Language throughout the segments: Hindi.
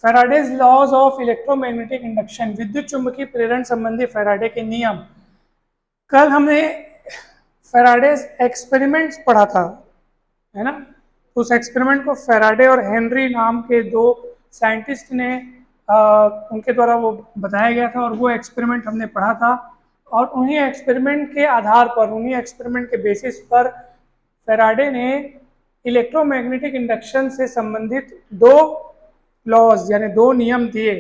Faraday's laws of electromagnetic induction, विद्युत चुंबकीय प्रेरण संबंधी फैराडे के नियम। कल हमने फैराडेज एक्सपेरिमेंट्स पढ़ा था, है ना। उस एक्सपेरिमेंट को फैराडे और हेनरी नाम के दो साइंटिस्ट ने उनके द्वारा वो बताया गया था, और वो एक्सपेरिमेंट हमने पढ़ा था। और उन्हीं एक्सपेरिमेंट के आधार पर, उन्हीं एक्सपेरिमेंट के बेसिस पर फैराडे ने इलेक्ट्रोमैग्नेटिक इंडक्शन से संबंधित दो लॉज यानी दो नियम दिए,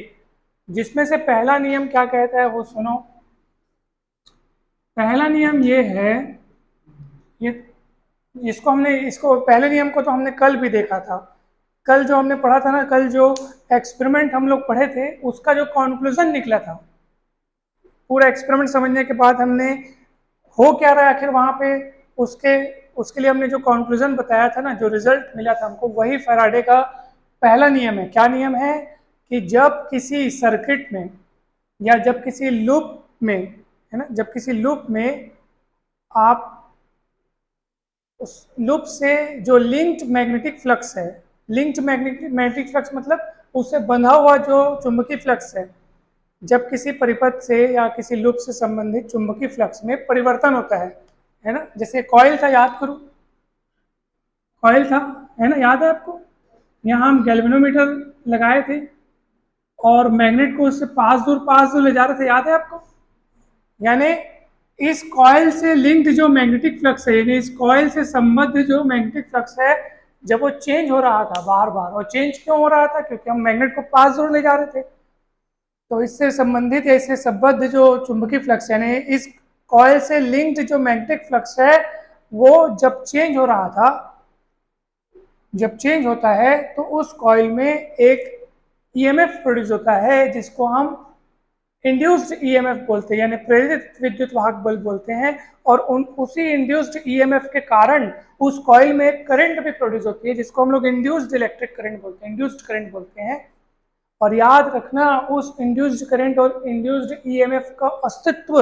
जिसमें से पहला नियम क्या कहता है वो सुनो। पहला नियम ये है, ये इसको पहले नियम को तो हमने कल भी देखा था। कल जो हमने पढ़ा था ना, कल जो एक्सपेरिमेंट हम लोग पढ़े थे, उसका जो कंक्लूजन निकला था, पूरा एक्सपेरिमेंट समझने के बाद हमने हो क्या रहा है आखिर वहाँ पे, उसके उसके लिए हमने जो कंक्लूजन बताया था ना, जो रिजल्ट मिला था हमको, वही फैराडे का पहला नियम है। क्या नियम है कि जब किसी सर्किट में या जब किसी लूप में, है ना, जब किसी लूप में आप उस लूप से जो लिंक्ड मैग्नेटिक फ्लक्स है, लिंक्ड मैग्नेटिक फ्लक्स मतलब उससे बंधा हुआ जो चुंबकीय फ्लक्स है, जब किसी परिपथ से या किसी लूप से संबंधित चुंबकीय फ्लक्स में परिवर्तन होता है ना। जैसे कॉइल था, याद करो, कॉइल था, है ना, याद है आपको। यहाँ हम गैल्वेनोमीटर लगाए थे और मैग्नेट को उससे पास दूर ले जा रहे थे, याद है आपको। यानी इस कॉइल से लिंक्ड जो मैग्नेटिक फ्लक्स है, यानी इस कॉइल से संबद्ध जो मैग्नेटिक फ्लक्स है, जब वो चेंज हो रहा था बार बार, और चेंज क्यों हो रहा था, क्योंकि हम मैग्नेट को पास दूर ले जा रहे थे। तो इससे संबंधित या इससे संबद्ध जो चुंबकीय फ्लक्स यानी इस कॉइल से लिंक्ड जो मैग्नेटिक फ्लक्स है, वो जब चेंज हो रहा था, जब चेंज होता है तो उस कॉइल में एक ईएमएफ प्रोड्यूस होता है, जिसको हम इंड्यूस्ड ईएमएफ बोलते हैं, यानी प्रेरित विद्युत वाहक बल बोलते हैं। और उसी इंड्यूस्ड ईएमएफ के कारण उस कॉइल में एक करंट भी प्रोड्यूस होती है, जिसको हम लोग इंड्यूस्ड इलेक्ट्रिक करंट बोलते हैं, इंड्यूस्ड करंट बोलते हैं। और याद रखना, उस इंड्यूस्ड करंट और इंड्यूस्ड ईएमएफ का अस्तित्व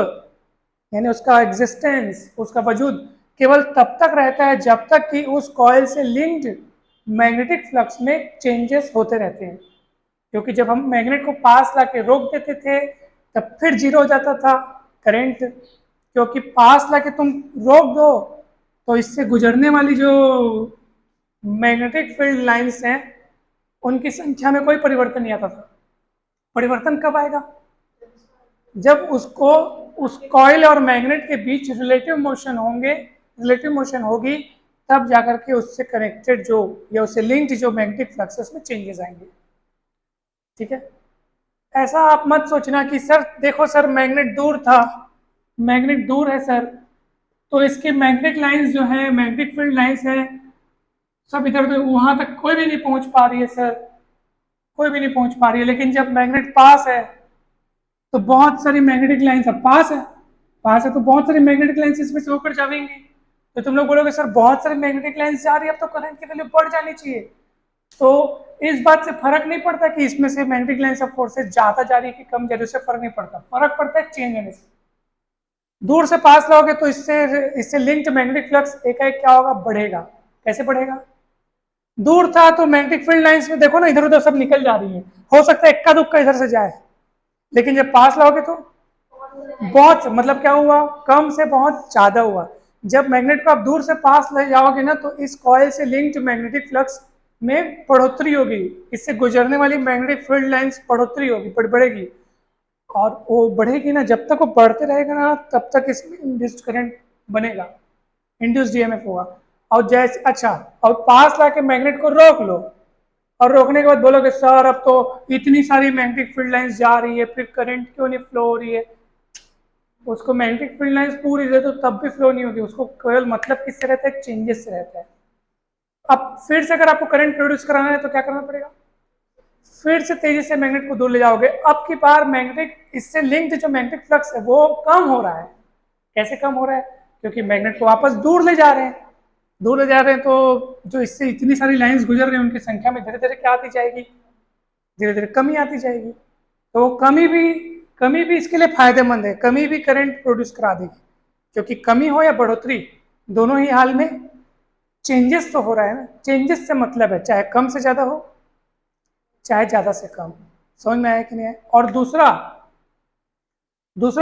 यानी उसका एग्जिस्टेंस, उसका वजूद केवल तब तक रहता है जब तक कि उस कॉइल से लिंक्ड मैग्नेटिक फ्लक्स में चेंजेस होते रहते हैं। क्योंकि जब हम मैग्नेट को पास ला के रोक देते थे, तब फिर जीरो हो जाता था करंट। क्योंकि पास ला के तुम रोक दो तो इससे गुजरने वाली जो मैग्नेटिक फील्ड लाइंस हैं, उनकी संख्या में कोई परिवर्तन नहीं आता था। परिवर्तन कब आएगा, जब उसको उस कॉइल और मैग्नेट के बीच रिलेटिव मोशन होंगे, रिलेटिव मोशन होगी, तब जाकर के उससे कनेक्टेड जो या उससे लिंक्ड जो मैग्नेटिक फ्लक्स है उसमें चेंजेस आएंगे। ठीक है। ऐसा आप मत सोचना कि सर देखो सर मैग्नेट दूर था, मैग्नेट दूर है सर, तो इसके मैग्नेटिक लाइंस जो है, मैग्नेटिक फील्ड लाइंस है, सब इधर उधर, वहां तक कोई भी नहीं पहुंच पा रही है सर, कोई भी नहीं पहुंच पा रही है। लेकिन जब मैग्नेट पास है तो बहुत सारी मैग्नेटिक लाइंस, अब पास है तो बहुत सारी मैग्नेटिक लाइंस इसमें से होकर जाएंगी। तो तुम लोग बोलोगे सर बहुत सारी मैग्नेटिक लाइंस जा रही है, अब तो करंट की वैल्यू बढ़ जानी चाहिए। तो इस बात से फर्क नहीं पड़ता कि इसमें से मैग्नेटिक लाइंस ऑफ फोर्सेस ज्यादा जा रही है कि कम जा रही है, उससे फर्क नहीं पड़ता। फर्क पड़ता है चेंज होने से। दूर से पास लाओगे तो इससे लिंक्ड मैग्नेटिक फ्लक्स एकाएक क्या होगा, बढ़ेगा। कैसे बढ़ेगा, दूर था तो मैग्नेटिक फील्ड लाइंस में देखो ना, इधर उधर सब निकल जा रही है, हो सकता है इक्का दुक्का इधर से जाए, लेकिन जब पास लाओगे तो बहुत, मतलब क्या हुआ, कम से बहुत ज्यादा हुआ। जब मैग्नेट को आप दूर से पास ले जाओगे ना, तो इस कॉइल से लिंक्ड मैग्नेटिक फ्लक्स में बढ़ोतरी होगी, इससे गुजरने वाली मैग्नेटिक फील्ड लाइंस बढ़ोतरी होगी, बढ़ेगी। और वो बढ़ेगी ना, जब तक वो बढ़ते रहेगा ना, तब तक इसमें इंड्यूस्ड करंट बनेगा, इंड्यूस्ड ईएमएफ होगा। और जैसे अच्छा, और पास लाके मैग्नेट को रोक लो, और रोकने के बाद बोलोगे सर अब तो इतनी सारी मैग्नेटिक फील्ड लाइंस जा रही है, फिर करंट क्यों नहीं फ्लो हो रही है। उसको मैग्नेटिक फील्ड लाइंस पूरी दे दो तब भी फ्लो नहीं होगी, उसको केवल मतलब किससे रहता है, चेंजेस से रहता है। अब फिर से अगर आपको करंट प्रोड्यूस कराना है तो क्या करना पड़ेगा, फिर से तेजी से मैग्नेट को दूर ले जाओगे। अब की बार मैग्नेटिक, इससे लिंक्ड जो मैग्नेटिक फ्लक्स है वो कम हो रहा है। कैसे कम हो रहा है, क्योंकि मैग्नेट को वापस दूर ले जा रहे हैं, दूर ले जा रहे हैं, तो जो इससे इतनी सारी लाइंस गुजर रही हैं उनकी संख्या में धीरे धीरे क्या आती जाएगी, धीरे धीरे कमी आती जाएगी। तो कमी भी इसके लिए फायदेमंद है, कमी भी करंट प्रोड्यूस करा देगी। क्योंकि कमी हो या बढ़ोतरी, दोनों ही हाल में चेंजेस तो हो रहा है ना, चेंजेस से मतलब है चाहे कम से ज्यादा हो, चाहे ज़्यादा से कम। समझ में आया कि नहीं है? और दूसरा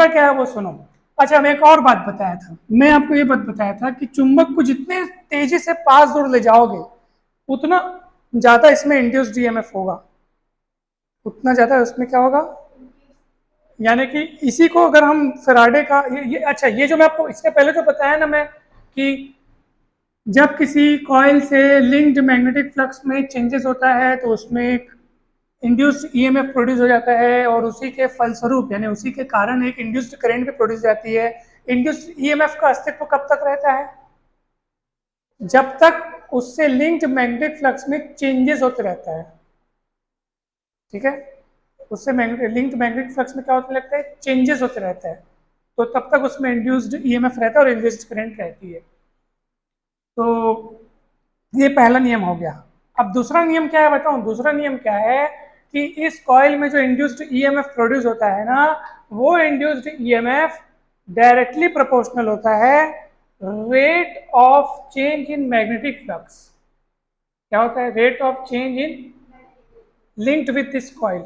क्या है वो सुनो। अच्छा, मैं एक और बात बताया था, मैं आपको ये बात बताया था कि चुंबक को जितने तेजी से पास दूर ले जाओगे उतना ज़्यादा इसमें इंड्यूस्ड ईएमएफ होगा, उतना ज़्यादा उसमें क्या होगा, यानी कि इसी को अगर हम फैराडे का अच्छा, ये जो मैं आपको इसके पहले जो बताया ना मैं कि जब किसी कॉइल से लिंक्ड मैग्नेटिक फ्लक्स में चेंजेस होता है तो उसमें एक इंड्यूस्ड ईएमएफ प्रोड्यूस हो जाता है, और उसी के फलस्वरूप यानी उसी के कारण एक इंड्यूस्ड करंट भी प्रोड्यूस हो जाती है। इंड्यूस्ड ईएमएफ का अस्तित्व कब तक रहता है? जब तक उससे लिंक्ड मैग्नेटिक फ्लक्स में चेंजेस होते रहता है। ठीक है, उससे लिंक्ड मैग्नेटिक फ्लक्स में क्या होते लगता है, चेंजेस होते रहता है, तो तब तक उसमें इंड्यूस्ड ईएमएफ रहता है और इंड्यूस्ड करंट रहती है। तो ये पहला नियम हो गया। अब दूसरा नियम क्या है बताऊं? दूसरा नियम क्या है कि इस कॉइल में जो इंड्यूस्ड ईएमएफ प्रोड्यूस होता है ना, वो इंड्यूस्ड ईएमएफ डायरेक्टली प्रोपोर्शनल होता है rate of change in magnetic flux. क्या होता है? Rate of change in linked with this coil.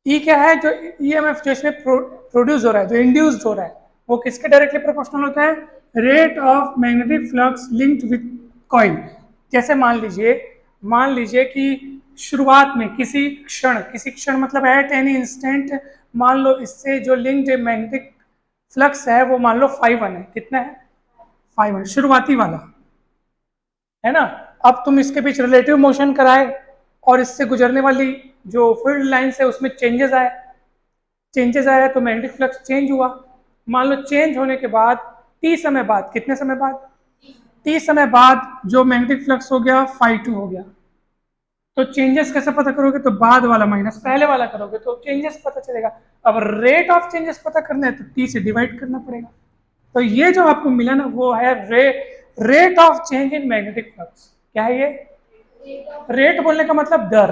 E क्या है? जो ईएमएफ जो इसमें प्रोड्यूस हो रहा है, जो इंड्यूस्ड हो रहा है, वो किसके डायरेक्टली प्रोपोर्शनल होता है? Rate of magnetic flux linked with coil. जैसे मान लीजिए कि शुरुआत में किसी क्षण मतलब एट एनी इंस्टेंट, मान लो इससे जो लिंक्ड मैग्नेटिक फ्लक्स है वो मान लो 5 है। कितना है? 5 शुरुआती वाला, है ना? अब तुम इसके बीच रिलेटिव मोशन कराए और इससे गुजरने वाली जो फील्ड लाइंस है उसमें चेंजेस आया तो मैग्नेटिक फ्लक्स चेंज हुआ। मान लो चेंज होने के बाद टी समय बाद, कितने समय बाद? टी समय बाद जो मैग्नेटिक फ्लक्स हो गया 5 हो गया। तो चेंजेस कैसे पता करोगे? तो बाद वाला माइनस पहले वाला करोगे तो चेंजेस पता चलेगा। अब रेट ऑफ चेंजेस पता करना है तो टी से डिवाइड करना पड़ेगा। तो ये जो आपको मिला ना वो है rate of change in magnetic flux. क्या है ये? रेट बोलने का मतलब दर,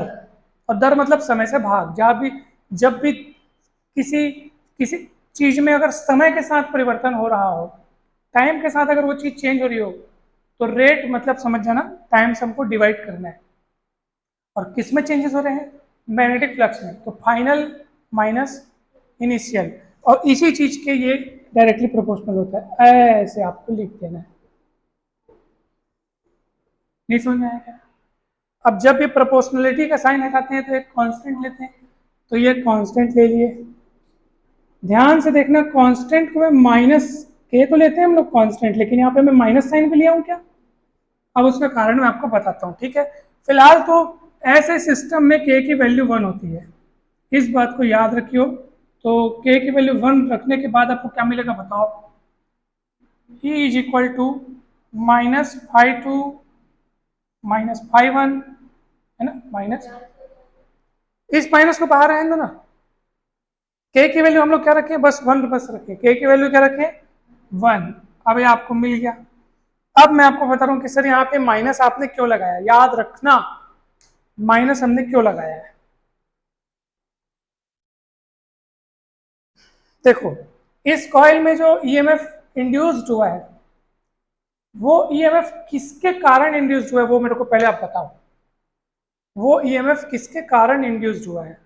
और दर मतलब समय से भाग। जब भी किसी किसी चीज में अगर समय के साथ परिवर्तन हो रहा हो, टाइम के साथ अगर वो चीज चेंज हो रही हो, तो रेट मतलब समझ जाना टाइम से हमको डिवाइड करना है। और किस में चेंजेस हो रहे हैं? मैग्नेटिक फ्लक्स में। तो फाइनल माइनस इनिशियल, और इसी चीज के ये डायरेक्टली प्रोपोर्शनल होता है। ऐसे आपको लिख देना है। नहीं समझ में आया क्या? अब जब ये प्रोपोर्शनलिटी का साइन हटाते हैं तो एक कांस्टेंट लेते हैं, तो ये कांस्टेंट ले लिए। ध्यान से देखना, कांस्टेंट को मैं माइनस के तो लेते हैं हम लोग कांस्टेंट, लेकिन यहाँ पे मैं माइनस साइन भी लिया हूँ क्या? अब उसका कारण मैं आपको बताता हूँ। ठीक है, फिलहाल तो ऐसे सिस्टम में के की वैल्यू 1 होती है, इस बात को याद रखियो। तो के की वैल्यू 1 रखने के बाद आपको क्या मिलेगा बताओ? E इज इक्वल टू -φ2 -φ1, है ना? माइनस, इस माइनस को बाहर रहने दो ना। के की वैल्यू हम लोग क्या रखें? बस 1 बस रखें। के की वैल्यू क्या रखें? 1। अब ये आपको मिल गया। अब मैं आपको बता रहा हूँ कि सर यहाँ पे माइनस आपने क्यों लगाया। याद रखना माइनस हमने क्यों लगाया है। देखो, इस कॉइल में जो ईएमएफ इंड्यूस्ड हुआ है, वो ईएमएफ किसके कारण इंड्यूस्ड हुआ है वो मेरे को पहले आप बताओ। वो ईएमएफ किसके कारण इंड्यूस्ड हुआ है?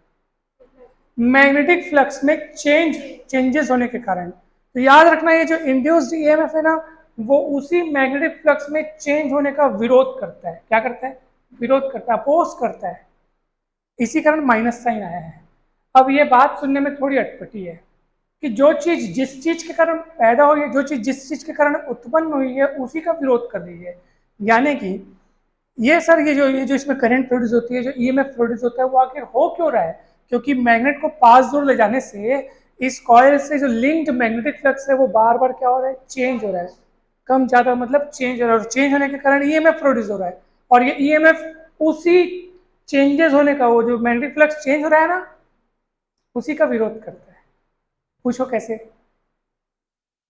मैग्नेटिक फ्लक्स में चेंजेस होने के कारण। तो याद रखना ये जो इंड्यूस्ड ईएमएफ है ना, वो उसी मैग्नेटिक फ्लक्स में चेंज होने का विरोध करता है। क्या करता है? विरोध करता है, अपोज करता है। इसी कारण माइनस साइन आया है। अब ये बात सुनने में थोड़ी अटपटी है कि जो चीज जिस चीज के कारण पैदा हुई है, जो चीज जिस चीज के कारण उत्पन्न हुई है, उसी का विरोध कर रही है। यानी कि ये सर ये जो इसमें करंट प्रोड्यूस होती है, जो ईएमएफ प्रोड्यूस होता है, वो आखिर हो क्यों रहा है? क्योंकि मैग्नेट को पास दूर ले जाने से इस कॉइल से जो लिंक्ड मैग्नेटिक फ्लक्स है वो बार बार क्या हो रहा है? चेंज हो रहा है। कम ज्यादा मतलब चेंज हो रहा है, और चेंज होने के कारण ईएमएफ प्रोड्यूस हो रहा है। और ये ईएमएफ उसी चेंजेस होने का, वो जो मैग्नेटिक फ्लक्स चेंज हो रहा है ना, उसी का विरोध करता है। पूछो कैसे?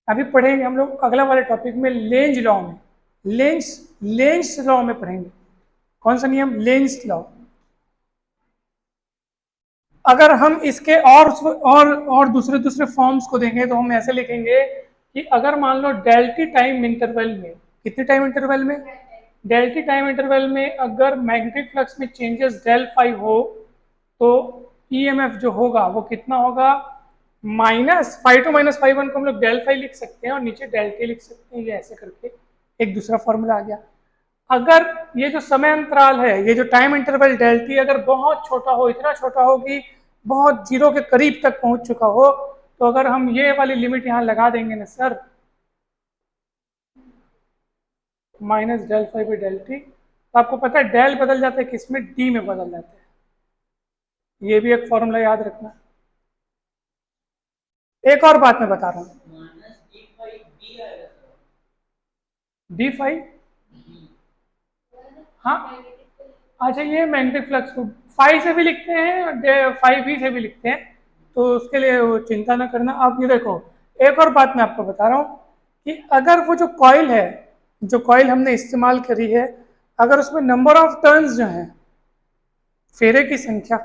अभी पढ़ेंगे हम लोग अगला वाले टॉपिक में, लेंज लॉ में। लेंज लॉ में पढ़ेंगे। कौन सा नियम? Lenz law. अगर हम इसके और दूसरे फॉर्म्स को देंगे तो हम ऐसे लिखेंगे कि अगर मान लो डेल्टी टाइम इंटरवल में कितने टाइम इंटरवल में? डेल टी टाइम इंटरवल में अगर मैग्नेटिक फ्लक्स में चेंजेस डेल फाई हो तो ईएमएफ जो होगा वो कितना होगा? Minus phi two minus phi one को हम लोग डेल फाई लिख सकते हैं और नीचे डेल टी लिख सकते हैं, ये ऐसे करके एक दूसरा फॉर्मूला आ गया। अगर ये जो समय अंतराल है, ये जो टाइम इंटरवल डेल टी अगर बहुत छोटा हो, इतना छोटा हो कि बहुत जीरो के करीब तक पहुंच चुका हो, तो अगर हम ये वाली लिमिट यहाँ लगा देंगे ना sir, minus del five by del T, तो आपको पता है डेल बदल जाता है किसमें? डी में बदल जाता है। ये भी एक फॉर्मूला याद रखना। एक और बात मैं बता रहा हूँ, डी फाइव, हाँ अच्छा, ये मैग्नेटिक फ्लक्स को फाइव से भी लिखते हैं, फाइव भी से भी लिखते हैं, तो उसके लिए वो चिंता ना करना। अब ये देखो, एक और बात मैं आपको बता रहा हूँ कि अगर वो जो कॉइल है, जो कॉइल हमने इस्तेमाल करी है, अगर उसमें नंबर ऑफ टर्न्स जो हैं, फेरे की संख्या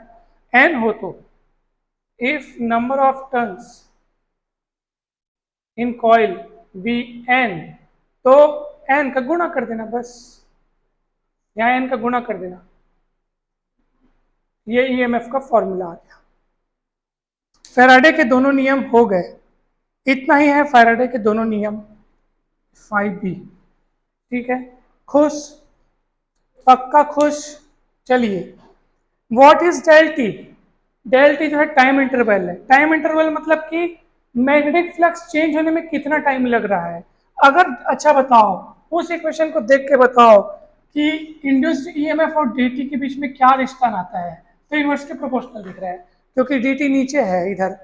n हो, तो if number of turns in coil be n, तो n का गुणा कर देना, बस यहाँ n का गुणा कर देना, ये ईएमएफ का फॉर्मूला आ गया। फैराडे के दोनों नियम हो गए, इतना ही है फैराडे के दोनों नियम, 5b। ठीक है, खुश, पक्का खुश। चलिए, what is del T? Del T जो है टाइम इंटरवल है। टाइम इंटरवल मतलब कि मैग्नेटिक फ्लक्स चेंज होने में कितना टाइम लग रहा है। अगर अच्छा बताओ, उस इक्वेशन को देख के बताओ कि इंड्यूस्ड ईएमएफ और डीटी के बीच में क्या रिश्ता नाता है, तो इन्वर्सली प्रोपोर्शनल दिख रहा है, क्योंकि डीटी नीचे है इधर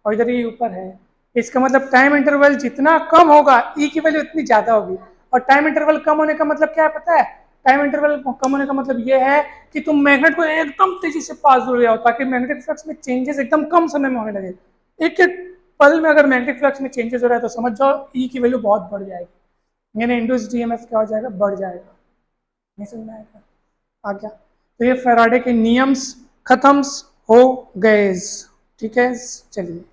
और इधर ये ऊपर है। इसका मतलब टाइम इंटरवल जितना कम होगा ई की वैल्यू उतनी ज्यादा होगी। और टाइम इंटरवल कम होने का मतलब क्या है पता है? टाइम इंटरवल कम होने का मतलब ये है कि तुम मैग्नेट को एकदम तेजी से पास हो जाओ, ताकि मैग्नेटिक फ्लक्स में चेंजेस एकदम कम समय में होने लगे। एक एक पल में अगर मैग्नेटिक फ्लक्स में चेंजेस हो रहा है तो समझ जाओ ई की वैल्यू बहुत बढ़ जाएगी, यानी इंड्यूस्ड ईएमएफ क्या हो जाएगा? बढ़ जाएगा। नहीं समझ में आएगा? आ गया? तो ये फैराडे के नियम्स खत्म हो गए। ठीक है, चलिए।